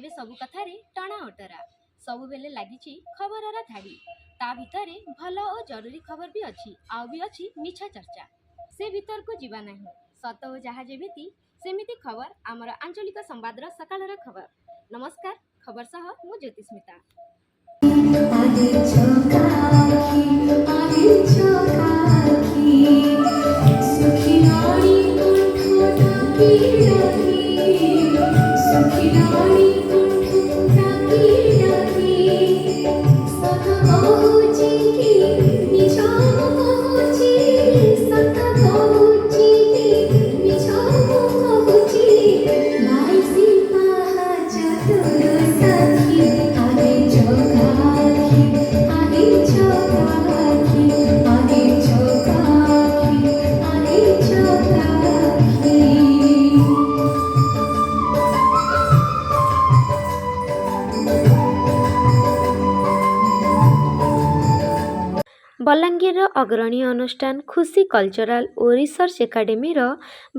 ଏବେ ସବୁ କଥାରେ ଟଣା ଅଟରା ସବୁବେଲେ ଲାଗିଛି ଖବରର ଧାଡ଼ି। ତା ଭିତରେ ଭଲ ଓ ଜରୁରୀ ଖବର ବି ଅଛି, ଆଉ ବି ଅଛି ମିଛ ଚର୍ଚ୍ଚା। ସେ ଭିତରକୁ ଯିବା ନାହିଁ। ସତ ଓ ଯାହା ଯେମିତି ସେମିତି ଖବର ଆମର ଆଞ୍ଚଳିକ ସମ୍ବାଦର ସକାଳର ଖବର। ନମସ୍କାର, ଖବର ସହ ମୁଁ ଜ୍ୟୋତିସ୍ମିତା। ବଲାଙ୍ଗୀରର ଅଗ୍ରଣୀ ଅନୁଷ୍ଠାନ ଖୁସି କଲଚରାଲ ଓ ରିସର୍ଚ୍ଚ ଏକାଡେମୀର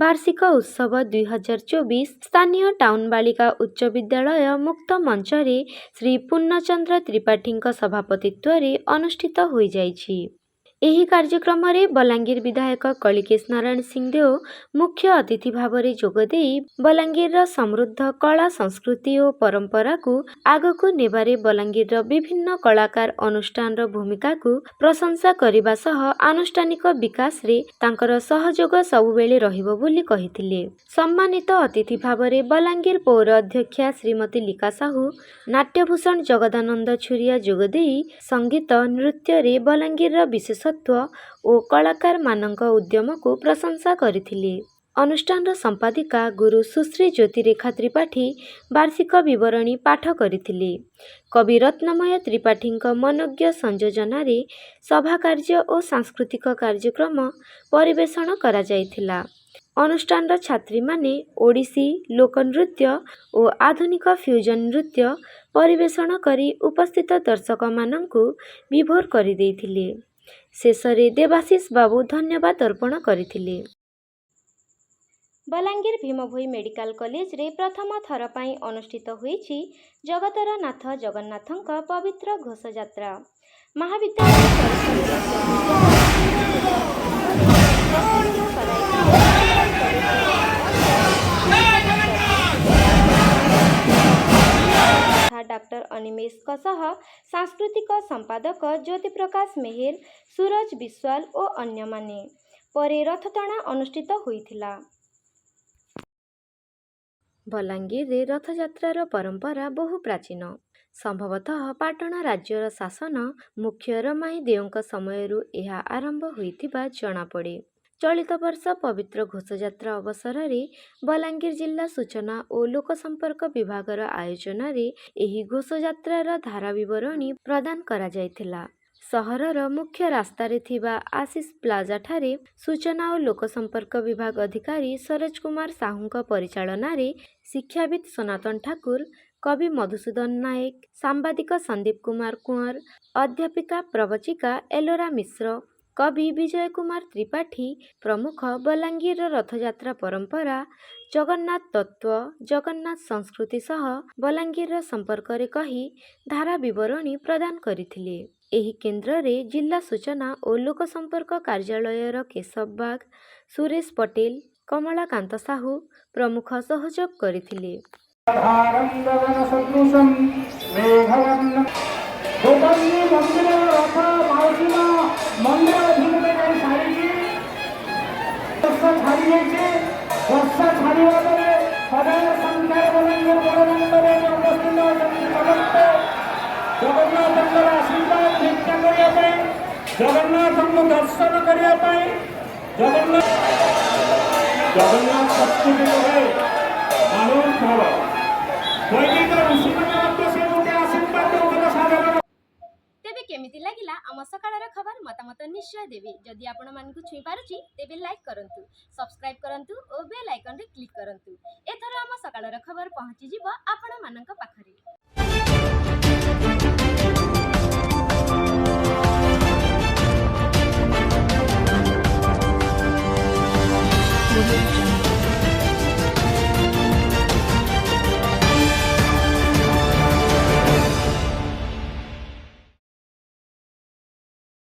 ବାର୍ଷିକ ଉତ୍ସବ 2024 ସ୍ଥାନୀୟ ଟାଉନ ବାଳିକା ଉଚ୍ଚ ବିଦ୍ୟାଳୟ ମୁକ୍ତ ମଞ୍ଚରେ ଶ୍ରୀ ପୂର୍ଣ୍ଣଚନ୍ଦ୍ର ତ୍ରିପାଠୀଙ୍କ ସଭାପତିତ୍ୱରେ ଅନୁଷ୍ଠିତ ହୋଇଯାଇଛି। ଏହି କାର୍ଯ୍ୟକ୍ରମରେ ବଲାଙ୍ଗୀର ବିଧାୟକ କଳିକେଶ ନାରାୟଣ ସିଂଦେଓ ମୁଖ୍ୟ ଅତିଥି ଭାବରେ ଯୋଗଦେଇ ବଲାଙ୍ଗୀରର ସମୃଦ୍ଧ କଳା ସଂସ୍କୃତି ଓ ପରମ୍ପରାକୁ ଆଗକୁ ନେବାରେ ବଲାଙ୍ଗୀରର ବିଭିନ୍ନ କଳାକାର ଅନୁଷ୍ଠାନର ଭୂମିକାକୁ ପ୍ରଶଂସା କରିବା ସହ ଆନୁଷ୍ଠାନିକ ବିକାଶରେ ତାଙ୍କର ସହଯୋଗ ସବୁବେଳେ ରହିବ ବୋଲି କହିଥିଲେ। ସମ୍ମାନିତ ଅତିଥି ଭାବରେ ବଲାଙ୍ଗୀର ପୌର ଅଧ୍ୟକ୍ଷା ଶ୍ରୀମତୀ ଲିକା ସାହୁ, ନାଟ୍ୟଭୂଷଣ ଜଗଦାନନ୍ଦ ଛୁରିଆ ଯୋଗଦେଇ ସଙ୍ଗୀତ ନୃତ୍ୟରେ ବଲାଙ୍ଗୀରର ବିଶେଷତ୍ୱ ଓ କଳାକାରମାନଙ୍କ ଉଦ୍ୟମକୁ ପ୍ରଶଂସା କରିଥିଲେ। ଅନୁଷ୍ଠାନର ସମ୍ପାଦିକା ଗୁରୁ ସୁଶ୍ରୀ ଜ୍ୟୋତିରେଖା ତ୍ରିପାଠୀ ବାର୍ଷିକ ବିବରଣୀ ପାଠ କରିଥିଲେ। କବି ରତ୍ନମୟ ତ୍ରିପାଠୀଙ୍କ ମନୋଜ୍ଞ ସଂଯୋଜନାରେ ସଭା କାର୍ଯ୍ୟ ଓ ସାଂସ୍କୃତିକ କାର୍ଯ୍ୟକ୍ରମ ପରିବେଷଣ କରାଯାଇଥିଲା। ଅନୁଷ୍ଠାନର ଛାତ୍ରୀମାନେ ଓଡ଼ିଶୀ, ଲୋକନୃତ୍ୟ ଓ ଆଧୁନିକ ଫ୍ୟୁଜନ ନୃତ୍ୟ ପରିବେଷଣ କରି ଉପସ୍ଥିତ ଦର୍ଶକମାନଙ୍କୁ ବିଭୋର କରିଦେଇଥିଲେ। ଶେଷରେ ଦେବାଶିଷ ବାବୁ ଧନ୍ୟବାଦ ଅର୍ପଣ କରିଥିଲେ। ବଲାଙ୍ଗୀର ଭୀମଭୋଇ ମେଡିକାଲ କଲେଜରେ ପ୍ରଥମ ଥର ପାଇଁ ଅନୁଷ୍ଠିତ ହୋଇଛି ଜଗତର ନାଥ ଜଗନ୍ନାଥଙ୍କ ପବିତ୍ର ଘୋଷଯାତ୍ରା। ମହାବିଦ୍ୟାଳୟ ଡାକ୍ତର ଅନିମେଶଙ୍କ ସହ ସାଂସ୍କୃତିକ ସମ୍ପାଦକ ଜ୍ୟୋତିପ୍ରକାଶ ମେହେର, ସୁରଜ ବିଶ୍ୱାଳ ଓ ଅନ୍ୟମାନେ। ପରେ ରଥଟଣା ଅନୁଷ୍ଠିତ ହୋଇଥିଲା। ବଲାଙ୍ଗୀରରେ ରଥଯାତ୍ରାର ପରମ୍ପରା ବହୁ ପ୍ରାଚୀନ। ସମ୍ଭବତଃ ପାଟଣା ରାଜ୍ୟର ଶାସନ ମୁଖ୍ୟ ରମାଇ ଦେଓଙ୍କ ସମୟରୁ ଏହା ଆରମ୍ଭ ହୋଇଥିବା ଜଣାପଡ଼େ। ଚଳିତ ବର୍ଷ ପବିତ୍ର ଘୋଷଯାତ୍ରା ଅବସରରେ ବଲାଙ୍ଗୀର ଜିଲ୍ଲା ସୂଚନା ଓ ଲୋକସମ୍ପର୍କ ବିଭାଗର ଆୟୋଜନରେ ଏହି ଘୋଷଯାତ୍ରାର ଧାରା ବିବରଣୀ ପ୍ରଦାନ କରାଯାଇଥିଲା। ସହରର ମୁଖ୍ୟ ରାସ୍ତାରେ ଥିବା ଆଶିଷ ପ୍ଲାଜାଠାରେ ସୂଚନା ଓ ଲୋକସମ୍ପର୍କ ବିଭାଗ ଅଧିକାରୀ ସରୋଜ କୁମାର ସାହୁଙ୍କ ପରିଚାଳନାରେ ଶିକ୍ଷାବିତ୍ ସନାତନ ଠାକୁର, କବି ମଧୁସୂଦନ ନାୟକ, ସାମ୍ବାଦିକ ସନ୍ଦୀପ କୁମାର କୁଅଁର, ଅଧ୍ୟାପିକା ପ୍ରବଚିକା ଏଲୋରା ମିଶ୍ର, କବି ବିଜୟ କୁମାର ତ୍ରିପାଠୀ ପ୍ରମୁଖ ବଲାଙ୍ଗୀରର ରଥଯାତ୍ରା ପରମ୍ପରା, ଜଗନ୍ନାଥ ତତ୍ତ୍ୱ, ଜଗନ୍ନାଥ ସଂସ୍କୃତି ସହ ବଲାଙ୍ଗୀରର ସମ୍ପର୍କରେ କହି ଧାରା ବିବରଣୀ ପ୍ରଦାନ କରିଥିଲେ। ଏହି କେନ୍ଦ୍ରରେ ଜିଲ୍ଲା ସୂଚନା ଓ ଲୋକସମ୍ପର୍କ କାର୍ଯ୍ୟାଳୟର କେଶବ ବାଗ, ସୁରେଶ ପଟେଲ, କମଳାକାନ୍ତ ସାହୁ ପ୍ରମୁଖ ସହଯୋଗ କରିଥିଲେ। ଜଗନ୍ନାଥଙ୍କର ଆଶୀର୍ବାଦ ଭିକ୍ଷା କରିବା ପାଇଁ, ଜଗନ୍ନାଥଙ୍କୁ ଦର୍ଶନ କରିବା ପାଇଁ, ଜଗନ୍ନାଥ ଶକ୍ତିପୀଠରେ ଆଲୋକ ଭାବ ବୈଦିକ ଋଷିମାନେ ମଧ୍ୟ ସେ ଗୋଟେ ଆଶୀର୍ବାଦ ଦେଉଥିଲେ ସାଧାରଣ। ତେବେ କେମିତି ଲାଗିଲା ଆମ ସକାଳର ଖବର? ମତାମତ ନିଶ୍ଚୟ ଦେବେ। ଯଦି ଆପଣମାନଙ୍କୁ ଛୁଇଁ ପାରୁଛି ତେବେ ଲାଇକ୍ କରନ୍ତୁ, ସବସ୍କ୍ରାଇବ୍ କରନ୍ତୁ ଓ ବେଲ୍ ଆଇକନରେ କ୍ଲିକ୍ କରନ୍ତୁ। ଏଥର ଆମ ସକାଳର ଖବର ପହଞ୍ଚିଯିବ ଆପଣମାନଙ୍କ ପାଖରେ।